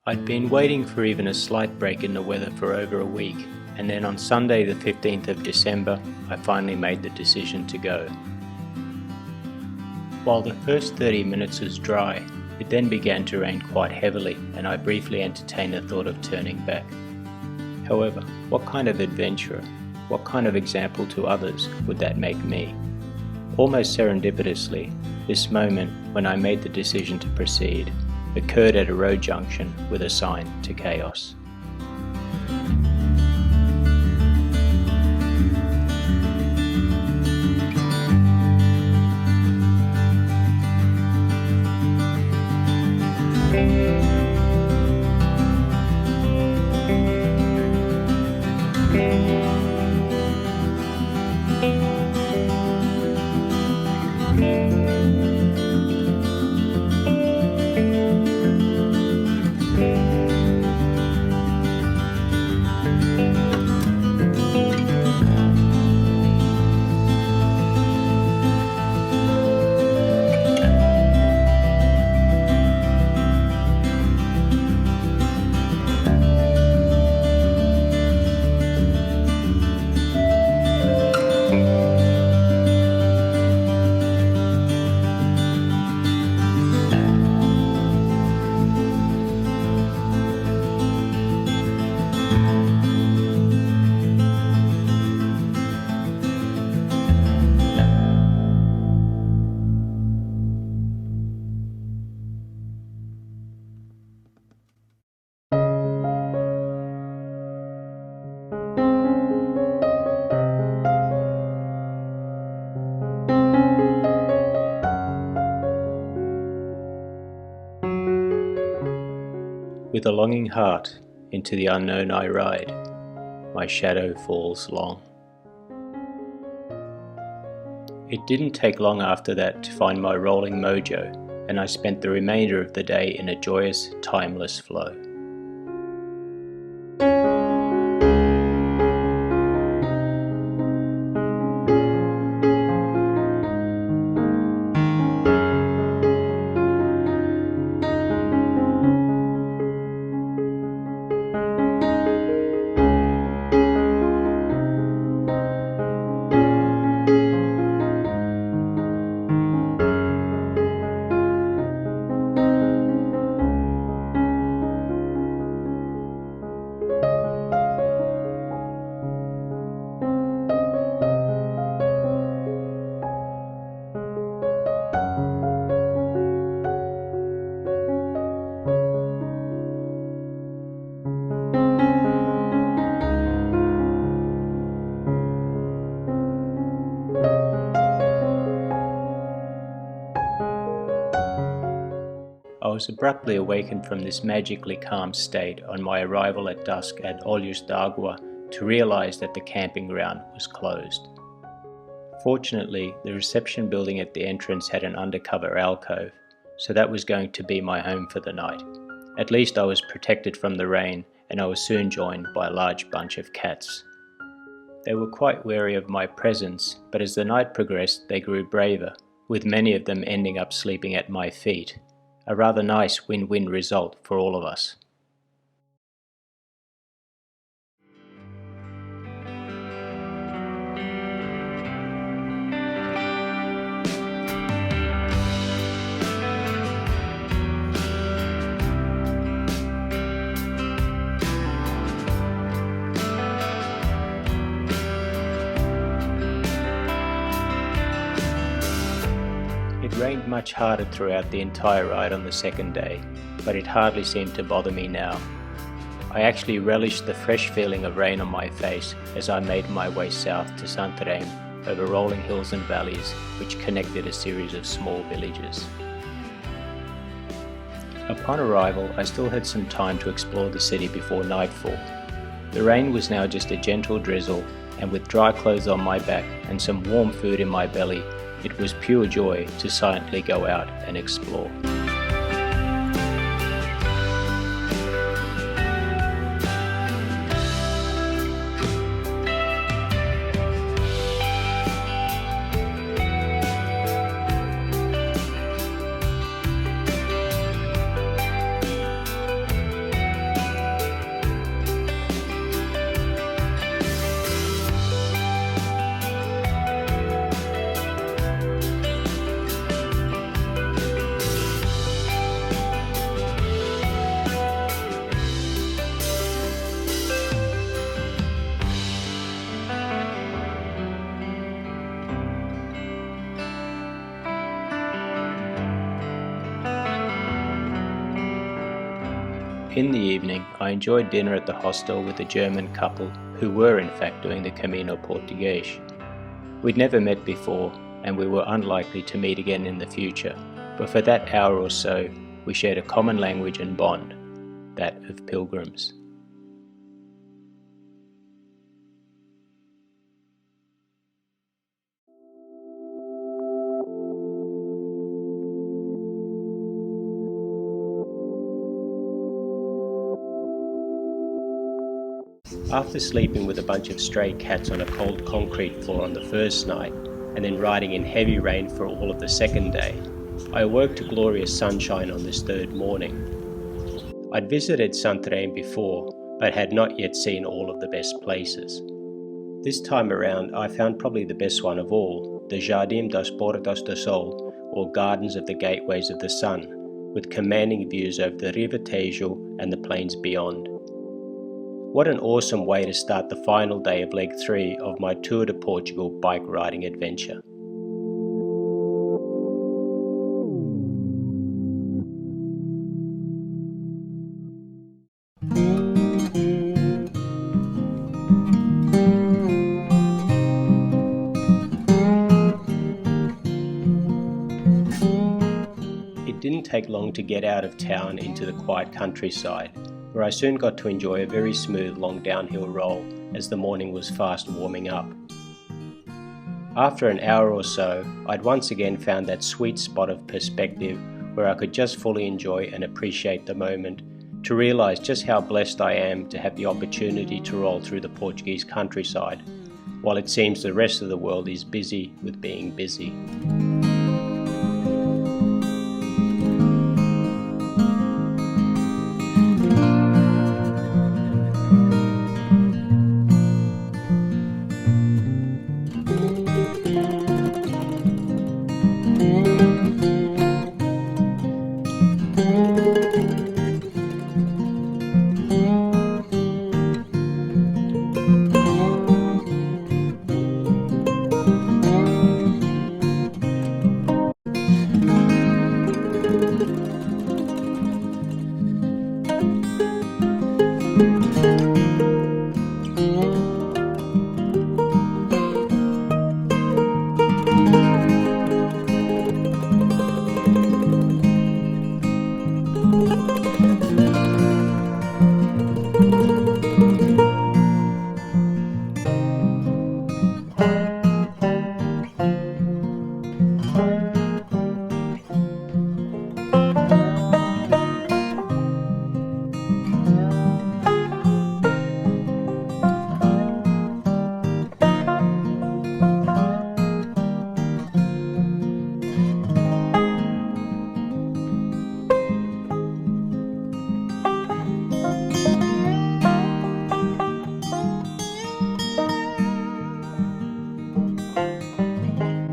I'd been waiting for even a slight break in the weather for over a week, and then on Sunday the 15th of December, I finally made the decision to go. While the first 30 minutes was dry, it then began to rain quite heavily, and I briefly entertained the thought of turning back. However, what kind of adventurer, what kind of example to others would that make me? Almost serendipitously, this moment when I made the decision to proceed occurred at a road junction with a sign to chaos. With a longing heart, into the unknown I ride, my shadow falls long. It didn't take long after that to find my rolling mojo, and I spent the remainder of the day in a joyous, timeless flow. I was abruptly awakened from this magically calm state on my arrival at dusk at Olhos to realise that the camping ground was closed. Fortunately, the reception building at the entrance had an undercover alcove, so that was going to be my home for the night. At least I was protected from the rain, and I was soon joined by a large bunch of cats. They were quite wary of my presence, but as the night progressed they grew braver, with many of them ending up sleeping at my feet. A rather nice win-win result for all of us. It rained much harder throughout the entire ride on the second day, but it hardly seemed to bother me now. I actually relished the fresh feeling of rain on my face as I made my way south to Santarém over rolling hills and valleys which connected a series of small villages. Upon arrival, I still had some time to explore the city before nightfall. The rain was now just a gentle drizzle, and with dry clothes on my back and some warm food in my belly, it was pure joy to silently go out and explore. In the evening, I enjoyed dinner at the hostel with a German couple who were in fact doing the Camino Portuguese. We'd never met before, and we were unlikely to meet again in the future, but for that hour or so, we shared a common language and bond, that of pilgrims. After sleeping with a bunch of stray cats on a cold concrete floor on the first night, and then riding in heavy rain for all of the second day, I awoke to glorious sunshine on this third morning. I'd visited Santarém before, but had not yet seen all of the best places. This time around, I found probably the best one of all, the Jardim das Portas do Sol, or Gardens of the Gateways of the Sun, with commanding views over the Rio Tejo and the plains beyond. What an awesome way to start the final day of leg 3 of my Tour de Portugal bike riding adventure. It didn't take long to get out of town into the quiet countryside, where I soon got to enjoy a very smooth long downhill roll as the morning was fast warming up. After an hour or so, I'd once again found that sweet spot of perspective where I could just fully enjoy and appreciate the moment, to realise just how blessed I am to have the opportunity to roll through the Portuguese countryside, while it seems the rest of the world is busy with being busy.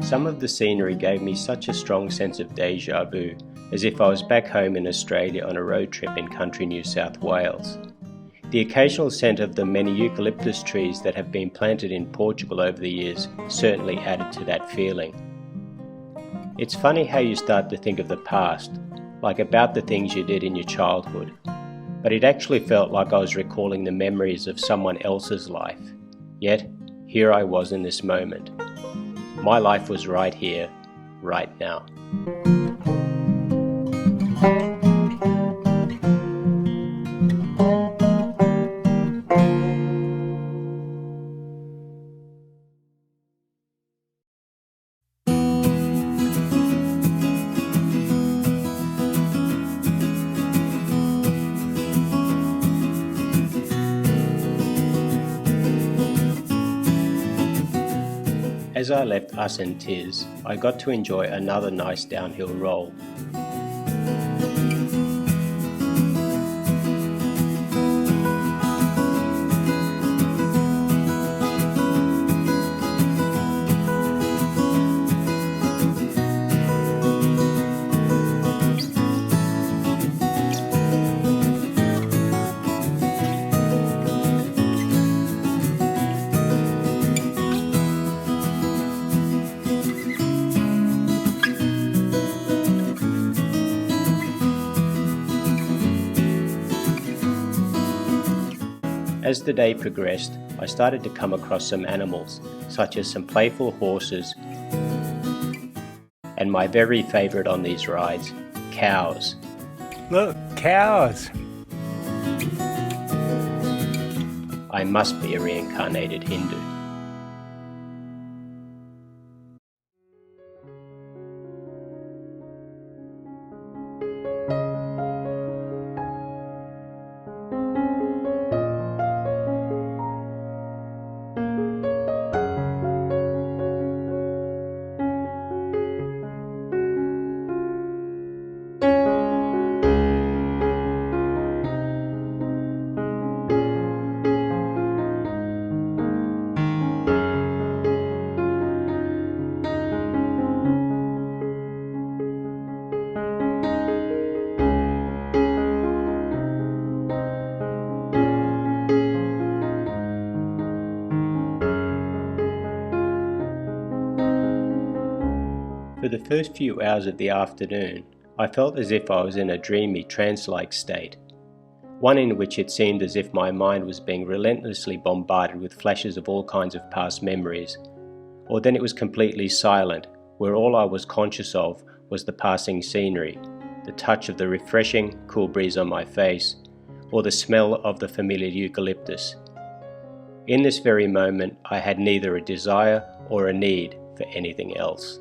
Some of the scenery gave me such a strong sense of deja vu, as if I was back home in Australia on a road trip in country New South Wales. The occasional scent of the many eucalyptus trees that have been planted in Portugal over the years certainly added to that feeling. It's funny how you start to think of the past, like about the things you did in your childhood, but it actually felt like I was recalling the memories of someone else's life. Yet, here I was in this moment. My life was right here, right now. As I left Us and Tis, I got to enjoy another nice downhill roll. As the day progressed, I started to come across some animals, such as some playful horses, and my very favourite on these rides, cows. Look, cows! I must be a reincarnated Hindu. For the first few hours of the afternoon, I felt as if I was in a dreamy, trance-like state, one in which it seemed as if my mind was being relentlessly bombarded with flashes of all kinds of past memories, or then it was completely silent, where all I was conscious of was the passing scenery, the touch of the refreshing, cool breeze on my face, or the smell of the familiar eucalyptus. In this very moment, I had neither a desire or a need for anything else.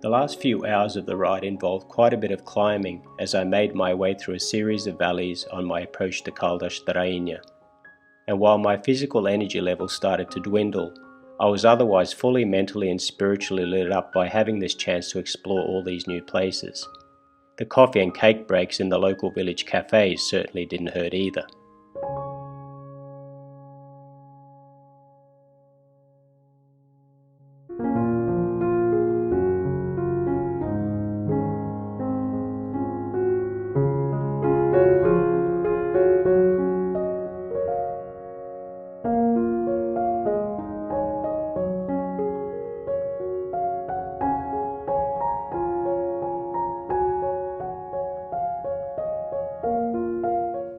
The last few hours of the ride involved quite a bit of climbing as I made my way through a series of valleys on my approach to Caldas da Rainha. And while my physical energy level started to dwindle, I was otherwise fully mentally and spiritually lit up by having this chance to explore all these new places. The coffee and cake breaks in the local village cafes certainly didn't hurt either.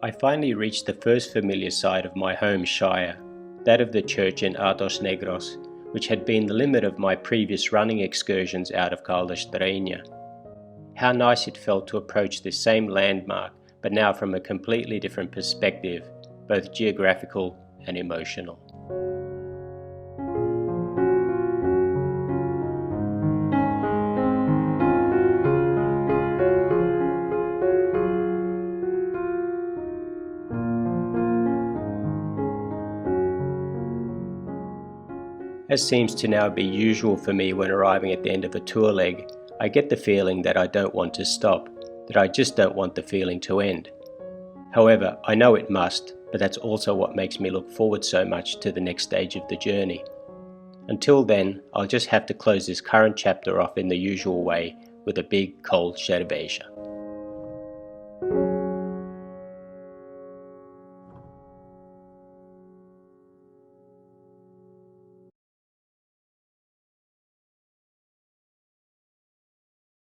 I finally reached the first familiar site of my home shire, that of the church in Atos Negros, which had been the limit of my previous running excursions out of Caldas da Rainha. How nice it felt to approach this same landmark, but now from a completely different perspective, both geographical and emotional. As seems to now be usual for me when arriving at the end of a tour leg, I get the feeling that I don't want to stop, that I just don't want the feeling to end. However, I know it must, but that's also what makes me look forward so much to the next stage of the journey. Until then, I'll just have to close this current chapter off in the usual way with a big cold cerveja.